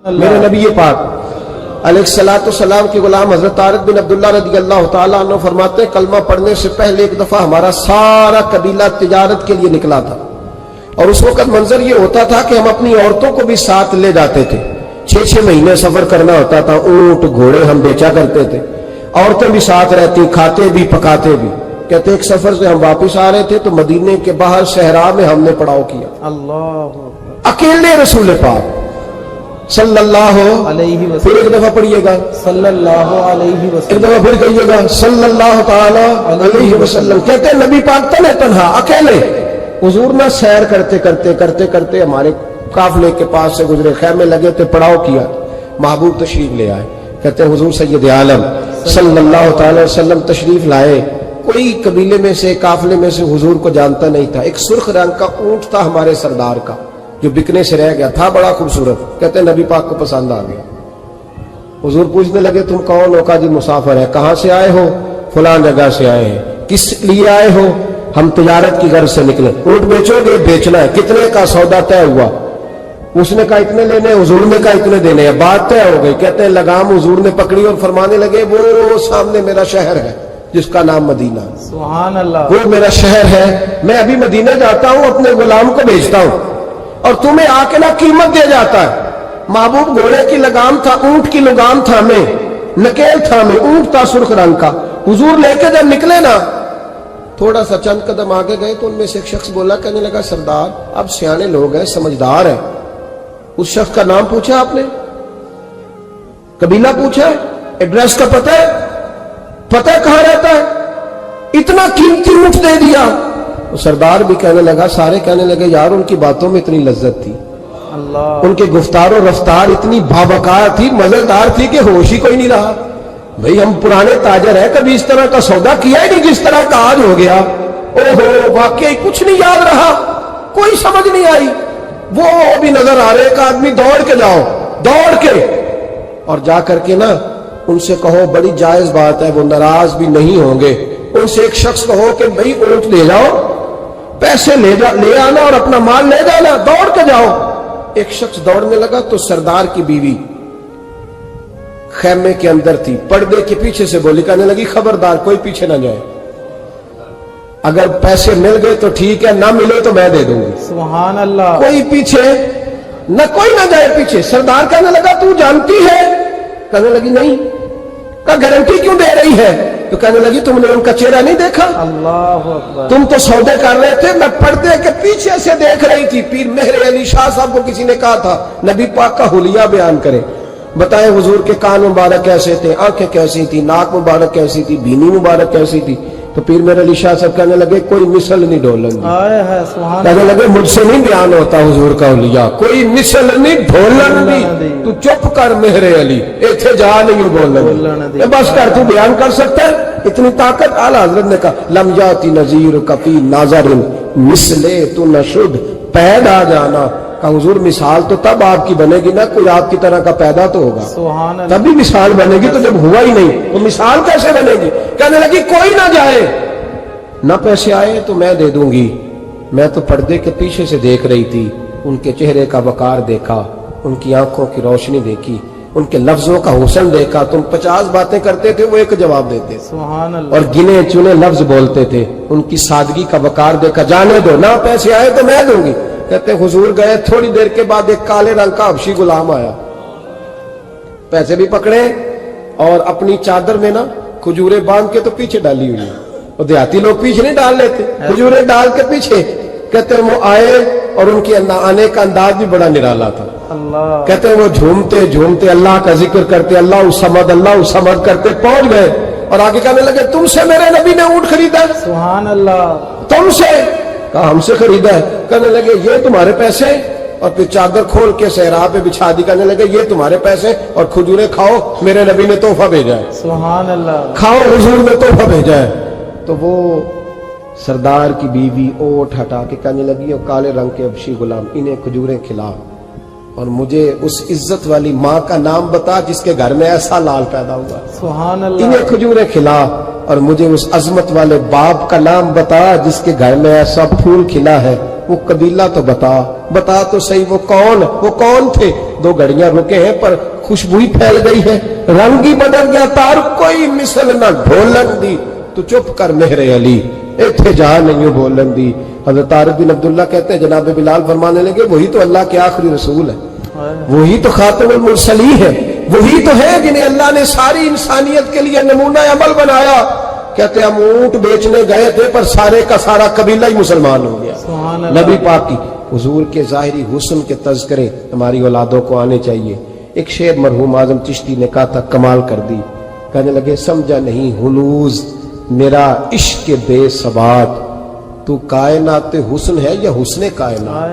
میرے نبی پاک علیہ الصلوۃ والسلام کے غلام حضرت طارق بن عبداللہ رضی اللہ تعالیٰ عنہ فرماتے ہیں کلمہ پڑھنے سے پہلے ایک دفعہ ہمارا سارا قبیلہ تجارت کے لیے نکلا تھا، اور اس وقت منظر یہ ہوتا تھا کہ ہم اپنی عورتوں کو بھی ساتھ لے جاتے تھے۔ 6 مہینے سفر کرنا ہوتا تھا، اونٹ گھوڑے ہم بیچا کرتے تھے، عورتیں بھی ساتھ رہتی، کھاتے بھی پکاتے بھی۔ کہتے ایک سفر سے ہم واپس آ رہے تھے تو مدینے کے باہر صحرا میں ہم نے پڑاؤ کیا، اللہ اکیلے رسول پاک صلی اللہ علیہ وسلم، پھر ایک دفعہ پڑھیے گا صلی اللہ علیہ ایک وسلم، دفعہ پھر کہیے گا صلی اللہ تعالی علیہ وسلم۔ کہتے ہیں نبی پاک تنہا اکیلے حضور نہ سیر کرتے ہمارے قافلے کے پاس سے گزرے، خیمے لگے تھے، پڑاؤ کیا، محبوب تشریف لے آئے۔ کہتے ہیں حضور سید عالم صلی اللہ تعالی وسلم تشریف لائے، کوئی قبیلے میں سے قافلے میں سے حضور کو جانتا نہیں تھا۔ ایک سرخ رنگ کا اونٹ تھا ہمارے سردار کا جو بکنے سے رہ گیا تھا، بڑا خوبصورت۔ کہتے ہیں نبی پاک کو پسند آ گیا۔ حضور پوچھنے لگے تم کون ہو؟ کہا جی مسافر ہے۔ کہاں سے آئے ہو؟ فلان جگہ سے آئے ہیں۔ کس لیے آئے ہو؟ ہم تجارت کی غرض سے نکلے۔ اونٹ بیچو گے؟ بیچنا ہے۔ کتنے کا سودا طے ہوا؟ اس نے کہا اتنے لینے، حضور نے کہا اتنے دینے ہیں، بات طے ہو گئی۔ کہتے ہیں لگام حضور نے پکڑی اور فرمانے لگے وہ سامنے میرا شہر ہے جس کا نام مدینہ، سبحان اللہ، وہ میرا شہر ہے، میں ابھی مدینہ جاتا ہوں، اپنے غلام کو بھیجتا ہوں اور تمہیں آ کے نہ قیمت دے جاتا ہے۔ محبوب گھوڑے کی لگام تھا، اونٹ کی لگام تھا، میں نکیل تھا، میں اونٹ تھا سرخ رنگ کا۔ حضور لے کے جب نکلے نا، تھوڑا سا چند قدم آگے گئے تو ان میں سے ایک شخص بولا، کہنے لگا سردار اب سیانے لوگ ہیں، سمجھدار ہیں۔ اس شخص کا نام پوچھا آپ نے، قبیلہ پوچھا، ایڈریس کا پتہ ہے، پتہ کہاں رہتا ہے، اتنا قیمتی اونٹ دے دیا۔ سردار بھی کہنے لگا، سارے کہنے لگے یار ان کی باتوں میں اتنی لذت تھی، اللہ، ان کے گفتار و رفتار اتنی بابکار تھی، مزیدار تھی کہ ہوش ہی کوئی نہیں رہا۔ بھئی ہم پرانے تاجر ہیں، کبھی اس طرح کا سودا کیا ہی نہیں جس طرح کا آج ہو گیا۔ اوہو واقعی کچھ نہیں یاد رہا، کوئی سمجھ نہیں آئی۔ وہ بھی نظر آ رہے، ایک آدمی دوڑ کے جاؤ، دوڑ کے اور جا کر کے نا ان سے کہو بڑی جائز بات ہے، وہ ناراض بھی نہیں ہوں گے۔ ان سے ایک شخص کہو کہ بھئی اونٹ لے جاؤ، پیسے لے آنا اور اپنا مال لے جانا، دوڑ کے جاؤ۔ ایک شخص دوڑنے لگا تو سردار کی بیوی خیمے کے اندر تھی، پردے کے پیچھے سے بولی، کہنے لگی خبردار کوئی پیچھے نہ جائے، اگر پیسے مل گئے تو ٹھیک ہے، نہ ملے تو میں دے دوں گی، سبحان اللہ، کوئی پیچھے نہ، کوئی نہ جائے پیچھے۔ سردار کہنے لگا تو جانتی ہے؟ کہنے لگی نہیں۔ کہا گارنٹی کیوں دے رہی ہے؟ تو کہنے لگی تم نے ان کا چہرہ نہیں دیکھا؟ اللہ اکبر، تم تو سودے کر رہے تھے، میں پردے کے پیچھے سے دیکھ رہی تھی۔ پیر مہر علی شاہ صاحب کو کسی نے کہا تھا نبی پاک کا حلیہ بیان کرے، بتائیں حضور کے کان مبارک کیسے تھے، آنکھیں کیسی تھی، ناک مبارک کیسی تھی، بینی مبارک کیسی تھی؟ تو پیر مہر علی شاہ صاحب کہنے لگے کوئی مثل نہیں ڈھولن دی، آئے ہے سبحان کہنے اللہ، لگے مجھ سے نہیں بیان ہوتا حضور کا حلیہ، کوئی مثل نہیں ڈھولن دی، تو چپ کر مہر علی، ایتھے جا نہیں بولن دی، بس کر، تو بیان کر سکتا ہے اتنی طاقت؟ اعلیٰ حضرت نے کہا لم یاتی نذیر کفی ناظر مثلے تو نشد پیدا جانا۔ کہا حضور مثال تو تب آپ کی بنے گی نا کوئی آپ کی طرح کا پیدا تو ہوگا، سبحان اللہ، تبھی مثال بنے گی، تو جب ہوا ہی نہیں تو مثال کیسے بنے گی؟ کہنے لگی کوئی نہ جائے، نہ پیسے آئے تو میں دے دوں گی۔ میں تو پردے کے پیچھے سے دیکھ رہی تھی، ان کے چہرے کا وقار دیکھا، ان کی آنکھوں کی روشنی دیکھی، ان کے لفظوں کا حسن دیکھا۔ تم 50 باتیں کرتے تھے، وہ ایک جواب دیتے سبحان اللہ، اور گنے چنے لفظ بولتے تھے، ان کی سادگی کا وقار دیکھا۔ جانے دو، نہ پیسے آئے تو میں دوں گی۔ کہتے حضور گئے، تھوڑی دیر کے بعد ایک کالے رنگ کا حبشی غلام آیا، پیسے بھی پکڑے اور اپنی چادر میں نا کھجورے باندھ کے تو پیچھے ڈالی ہوئی، اور دیہاتی لوگ پیچھے نہیں ڈال لیتے، کھجورے ڈال کے پیچھے۔ کہتے ہیں وہ آئے اور ان کے آنے کا انداز بھی بڑا نرالا تھا۔ اللہ، کہتے ہیں وہ جھومتے جھومتے اللہ کا ذکر کرتے، اللہ الصمد کرتے پہنچ گئے اور آگے کہنے لگے تم سے میرے نبی نے اونٹ خریدا؟ سبحان اللہ، تم سے؟ کہا ہم سے خریدا ہے۔ کہنے لگے یہ تمہارے پیسے؟ اور پھر چادر کھول کے صحرا پہ بچھا دی، کہنے لگے یہ تمہارے پیسے اور کھجورے کھاؤ، میرے نبی نے تحفہ بھیجا ہے، سبحان اللہ، کھاؤ حضور نے تحفہ بھیجا ہے۔ تو وہ سردار کی بیوی اوٹ ہٹا کے کہنے لگی اور کالے رنگ کے حبشی غلام انہیں کھجوریں کھلا اور مجھے اس عزت والی ماں کا نام بتا جس کے گھر میں ایسا لال پیدا ہوا، سبحان اللہ، انہیں کھجوریں کھلا، اور مجھے اس عظمت والے باپ کا نام بتا جس کے گھر میں ایسا پھول کھلا ہے۔ وہ قبیلہ تو بتا تو صحیح وہ کون تھے. 2 گھڑیاں رکے ہیں پر خوشبو ہی پھیل گئی ہے, رنگ ہی بدل گیا, تار کوئی مثل نہ ڈھولن دی, تو چپ کر مہر علی ایتھے جہاں نہیں بولن دی. حضرت طارق بن عبداللہ کہتے ہیں جناب بلال فرمانے لگے وہی تو اللہ کے آخری رسول ہے, وہی تو خاتم المرسلین ہے, وہی تو ہے جنہیں اللہ نے ساری انسانیت کے لیے نمونہ عمل بنایا. کہتے ہیں ہم اونٹ بیچنے گئے تھے پر سارے کا سارا قبیلہ ہی مسلمان ہو گیا. سبحان اللہ. نبی پاک کی حضور کے ظاہری حسن کے تذکرے ہماری اولادوں کو آنے چاہیے. ایک شعر مرحوم اعظم چشتی نے کہا تھا, کمال کر دی, کہنے لگے سمجھا نہیں ہنوز میرا عشق بے ثبات, تو کائنات حسن ہے یا حسن کائنات.